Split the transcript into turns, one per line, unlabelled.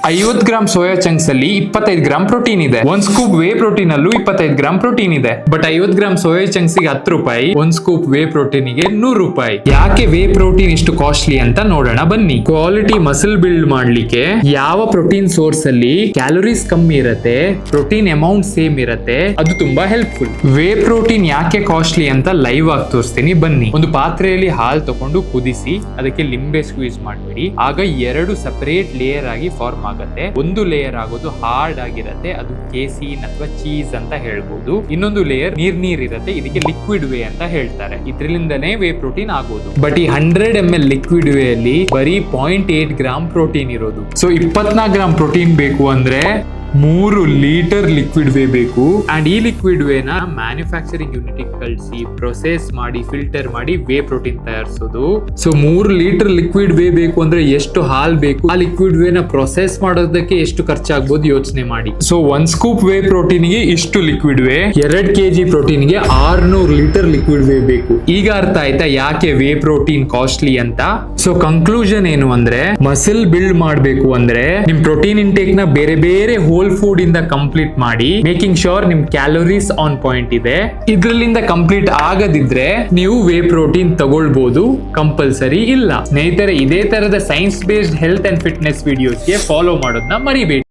50 gram soya chunks ಅಲ್ಲಿ 25 gram protein ಇದೆ. 1 scoop whey protein ಅಲ್ಲೂ 25 ಗ್ರಾಮ್ ಪ್ರೋಟೀನ್ ಇದೆ. ಬಟ್ 50 ಗ್ರಾಮ್ ಸೋಯಾ ಚಂಕ್ಸ್ ಗೆ 10 ರೂಪಾಯಿ, 1 ಸ್ಕೂಪ್ ವೇ ಪ್ರೋಟೀನ್ ಗೆ 100 ರೂಪಾಯಿ. ಯಾಕೆ ವೇ ಪ್ರೋಟೀನ್ ಇಷ್ಟು ಕಾಸ್ಟ್ಲಿ ಅಂತ ನೋಡೋಣ ಬನ್ನಿ. ಕ್ವಾಲಿಟಿ ಮಸಲ್ ಬಿಲ್ಡ್ ಮಾಡ್ಲಿಕ್ಕೆ ಯಾವ ಪ್ರೋಟೀನ್ ಸೋರ್ಸ್ ಅಲ್ಲಿ ಕ್ಯಾಲೋರೀಸ್ ಕಮ್ಮಿ ಇರತ್ತೆ, ಪ್ರೋಟೀನ್ ಅಮೌಂಟ್ ಸೇಮ್ ಇರತ್ತೆ, ಅದು ತುಂಬಾ ಹೆಲ್ಪ್ಫುಲ್. ವೇ ಪ್ರೋಟೀನ್ ಯಾಕೆ ಕಾಸ್ಟ್ಲಿ ಅಂತ ಲೈವ್ ಆಗಿ ತೋರಿಸ್ತೀನಿ ಬನ್ನಿ. ಒಂದು ಪಾತ್ರೆಯಲ್ಲಿ ಹಾಲು ತಗೊಂಡು ಕುದಿಸಿ ಅದಕ್ಕೆ ಲಿಂಬೆ ಸ್ಕ್ವೀಸ್ ಮಾಡ್ಬಿಡಿ. ಆಗ 2 ಸಪರೇಟ್ ಲೇಯರ್ ಆಗಿ ಫಾರ್ಮ್ ಆಗುತ್ತೆ. ಒಂದು ಲೇಯರ್ ಆಗೋದು ಹಾರ್ಡ್ ಆಗಿರತ್ತೆ, ಅದು ಕೇಸೀನ್ ಅಥವಾ ಚೀಸ್ ಅಂತ ಹೇಳ್ಬೋದು. ಇನ್ನೊಂದು ಲೇಯರ್ ನೀರ್ ಇರುತ್ತೆ, ಇದಕ್ಕೆ ಲಿಕ್ವಿಡ್ ವೇ ಅಂತ ಹೇಳ್ತಾರೆ. ಇದ್ರಲಿಂದನೇ ವೇ ಪ್ರೋಟೀನ್ ಆಗೋದು. ಬಟ್ ಈ 100 ml ಲಿಕ್ವಿಡ್ ವೇ ಅಲ್ಲಿ ಬರೀ 0.8 ಗ್ರಾಮ್ ಪ್ರೋಟೀನ್ ಇರೋದು. ಸೊ 24 ಗ್ರಾಮ್ ಪ್ರೋಟೀನ್ ಬೇಕು ಅಂದ್ರೆ 3 ಲೀಟರ್ ಲಿಕ್ವಿಡ್ ವೇ ಬೇಕು. ಅಂಡ್ ಈ ಲಿಕ್ವಿಡ್ ವೇನ ಮ್ಯಾನುಫ್ಯಾಕ್ಚರಿಂಗ್ ಯೂನಿಟ್ ಕಳಿಸಿ ಪ್ರೊಸೆಸ್ ಮಾಡಿ ಫಿಲ್ಟರ್ ಮಾಡಿ ವೇ ಪ್ರೋಟೀನ್ ತಯಾರಿಸೋದು. ಸೊ 3 ಲೀಟರ್ ಲಿಕ್ವಿಡ್ ವೇ ಬೇಕು ಅಂದ್ರೆ ಎಷ್ಟು ಹಾಲ್ ಬೇಕು, ಆ ಲಿಕ್ವಿಡ್ ವೇನ ಪ್ರೊಸೆಸ್ ಮಾಡೋದಕ್ಕೆ ಎಷ್ಟು ಖರ್ಚಾಗಬಹುದು ಯೋಚನೆ ಮಾಡಿ. ಸೊ 1 ಸ್ಕೂಪ್ ವೇ ಪ್ರೋಟೀನ್ ಗೆ ಇಷ್ಟು ಲಿಕ್ವಿಡ್ ವೇ, 2 kg ಪ್ರೋಟೀನ್ ಗೆ 600 ಲೀಟರ್ ಲಿಕ್ವಿಡ್ ವೇ ಬೇಕು. ಈಗ ಅರ್ಥ ಆಯ್ತಾ ಯಾಕೆ ವೇ ಪ್ರೋಟೀನ್ ಕಾಸ್ಟ್ಲಿ ಅಂತ. ಸೊ ಕನ್ಕ್ಲೂಷನ್ ಏನು ಅಂದ್ರೆ, ಮಸಲ್ ಬಿಲ್ಡ್ ಮಾಡ್ಬೇಕು ಅಂದ್ರೆ ನಿಮ್ ಪ್ರೋಟೀನ್ ಇಂಟೇಕ್ ನ ಬೇರೆ ಬೇರೆ ಹೋಲ್ ಫುಡ್ ಇಂದ ಕಂಪ್ಲೀಟ್ ಮಾಡಿ, ಮೇಕಿಂಗ್ ಶೋರ್ ನಿಮ್ ಕ್ಯಾಲೋರೀಸ್ ಆನ್ ಪಾಯಿಂಟ್ ಇದೆ. ಇದ್ರಲ್ಲಿಂದ ಕಂಪ್ಲೀಟ್ ಆಗದಿದ್ರೆ ನೀವು ವೇ ಪ್ರೋಟೀನ್ ತಗೊಳ್ಬಹುದು, ಕಂಪಲ್ಸರಿ ಇಲ್ಲ. ಸ್ನೇಹಿತರೆ, ಇದೇ ತರದ science based health and fitness ವಿಡಿಯೋಸ್ಗೆ ಫಾಲೋ ಮಾಡೋದನ್ನ ಮರಿಬೇಡಿ.